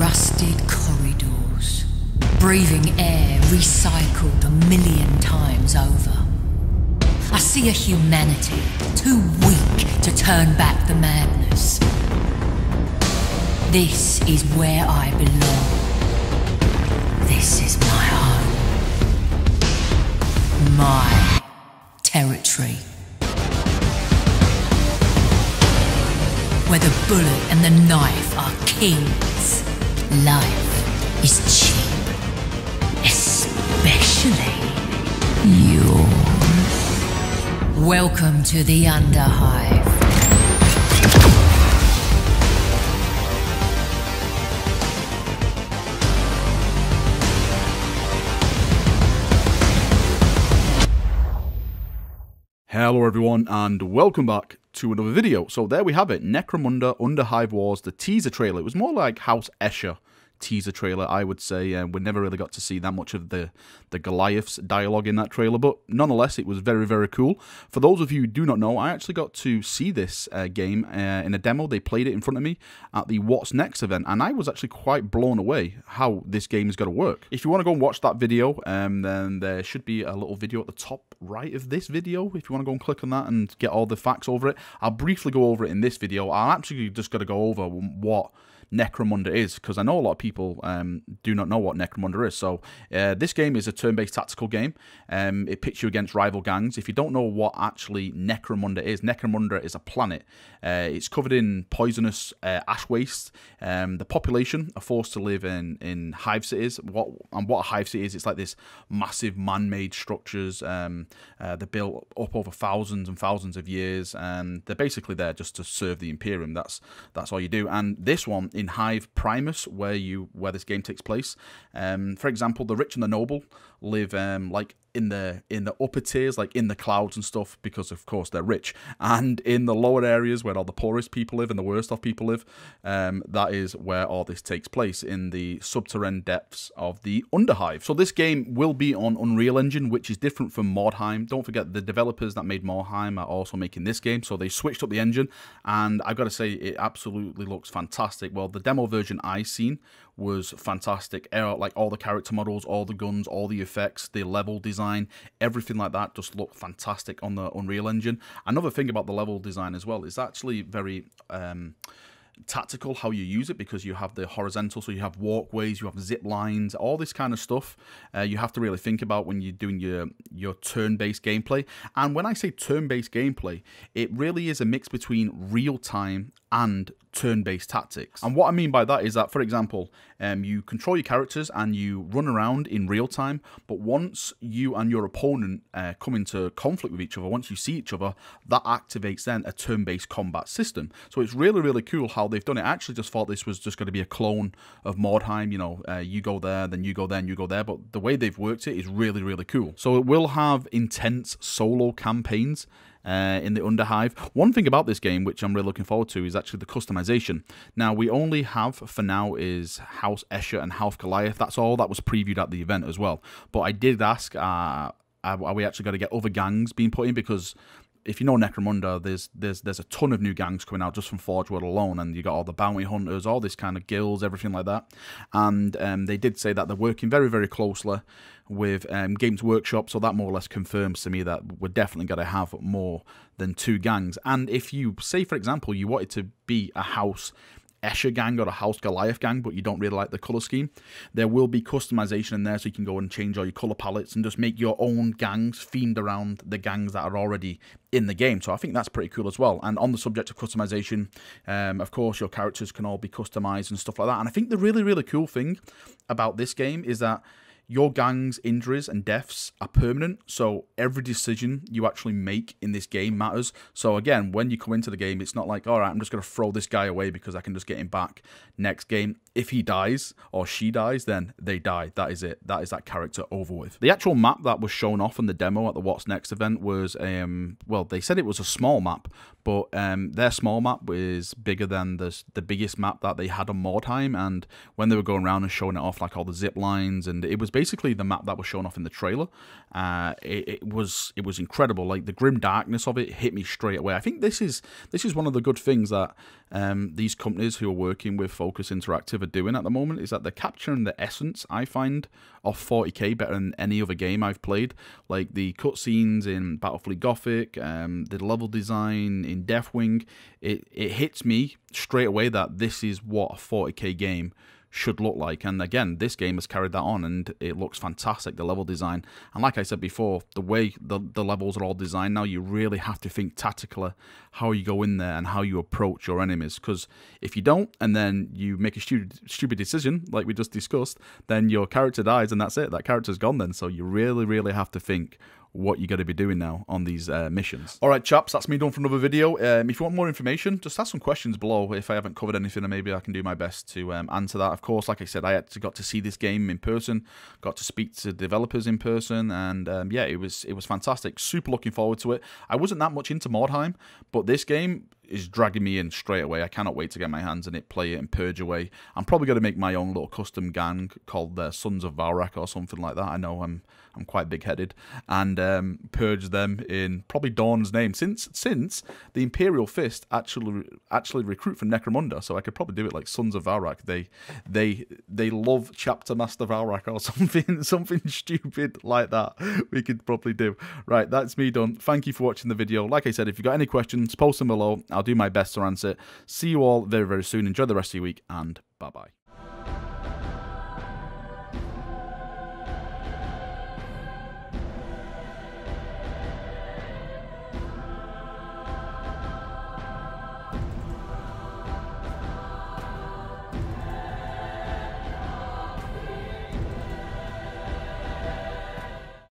Rusted corridors, breathing air recycled 1,000,000 times over. I see a humanity too weak to turn back the madness. This is where I belong. This is my home. My territory. Where the bullet and the knife are kings. Life is cheap. Especially yours. Welcome to the Underhive. Hello everyone and welcome back to another video. So there we have it, Necromunda Underhive Wars, the teaser trailer. It was more like House Escher teaser trailer, I would say. We never really got to see that much of the Goliath's dialogue in that trailer, but nonetheless it was very, very cool. For those of you who do not know, I actually got to see this game in a demo. They played it in front of me at the What's Next event, and I was actually quite blown away how this game is going to work. If you want to go and watch that video, then there should be a little video at the top right of this video if you want to go and click on that and get all the facts over it. I'll briefly go over it in this video. I'm actually just going to go over what Necromunda is, because I know a lot of people do not know what Necromunda is. So this game is a turn-based tactical game. It pits you against rival gangs. If you don't know what actually Necromunda is a planet. It's covered in poisonous ash waste. The population are forced to live in hive cities. What a hive city is, it's like this massive man-made structures. They're built up over thousands and thousands of years, and they're basically there just to serve the Imperium. That's all you do. And this one, in Hive Primus, where this game takes place, for example, the rich and the noble live like in the upper tiers, like in the clouds and stuff, because of course they're rich, and in the lower areas where all the poorest people live and the worst off people live, that is where all this takes place, in the subterranean depths of the Underhive. So this game will be on Unreal Engine, which is different from Mordheim. Don't forget, the developers that made Mordheim are also making this game, so they switched up the engine, and I've got to say it absolutely looks fantastic. Well, the demo version I seen was fantastic. Like all the character models, all the guns, all the effects, the level design, everything like that just looked fantastic on the Unreal Engine. Another thing about the level design as well is actually very tactical how you use it, because you have the horizontal, so you have walkways, you have zip lines, all this kind of stuff. You have to really think about when you're doing your turn-based gameplay. And when I say turn-based gameplay, it really is a mix between real-time and turn-based tactics. And what I mean by that is that, for example, you control your characters and you run around in real time, but once you and your opponent come into conflict with each other, once you see each other, that activates then a turn-based combat system. So it's really, really cool how they've done it. I actually just thought this was just going to be a clone of Mordheim, you know, you go there, then you go there, and you go there, but the way they've worked it is really, really cool. So it will have intense solo campaigns in the Underhive. One thing about this game, which I'm really looking forward to, is actually the customization. Now, we only have, for now, is House Escher and House Goliath. That's all that was previewed at the event as well. But I did ask, are we actually going to get other gangs being put in? Because if you know Necromunda, there's a ton of new gangs coming out just from Forge World alone, and you got all the bounty hunters, all this kind of guilds, everything like that. And they did say that they're working very, very closely with Games Workshop, so that more or less confirms to me that we're definitely going to have more than 2 gangs. And if you say, for example, you wanted to be a House Escher gang or a House Goliath gang, but you don't really like the color scheme, there will be customization in there, so you can go and change all your color palettes and just make your own gangs themed around the gangs that are already in the game. So I think that's pretty cool as well. And on the subject of customization, of course, your characters can all be customized and stuff like that. And I think the really, really cool thing about this game is that your gang's injuries and deaths are permanent, so every decision you actually make in this game matters. So again, when you come into the game, it's not like, all right, I'm just going to throw this guy away because I can just get him back next game. If he dies or she dies, then they die. That is it. That is that character over with. The actual map that was shown off in the demo at the What's Next event was, well, they said it was a small map, but their small map is bigger than the biggest map that they had on Mordheim. And when they were going around and showing it off, like all the zip lines, and it was basically the map that was shown off in the trailer. It was incredible. Like, the grim darkness of it hit me straight away. I think this is one of the good things that these companies who are working with Focus Interactive Underhive are doing at the moment is that they're capturing the essence, I find, of 40k better than any other game I've played. Like the cutscenes in Battlefleet Gothic, the level design in Deathwing, it hits me straight away that this is what a 40k game should look like. And again, this game has carried that on, and it looks fantastic, the level design. And like I said before, the way the levels are all designed now, you really have to think tactically how you go in there and how you approach your enemies, because if you don't, and then you make a stupid decision like we just discussed, then your character dies and that's it, that character's gone then. So you really have to think what you're going to be doing now on these missions. Alright chaps, that's me done for another video. If you want more information, just ask some questions below. If I haven't covered anything, then maybe I can do my best to answer that. Of course, like I said, I actually got to see this game in person, got to speak to developers in person, and yeah, it was fantastic. Super looking forward to it. I wasn't that much into Mordheim, but this game is dragging me in straight away. I cannot wait to get my hands on it, play it, and purge away. I'm probably going to make my own little custom gang called the Sons of Valrak or something like that. I know I'm quite big-headed, and purge them in probably Dawn's name, since the Imperial Fist actually recruit from Necromunda, so I could probably do it like Sons of Valrak. They love Chapter Master Valrak or something stupid like that. We could probably do. Right, that's me done. Thank you for watching the video. Like I said, if you've got any questions, post them below. I'll do my best to answer it. See you all very soon. Enjoy the rest of your week, and bye-bye.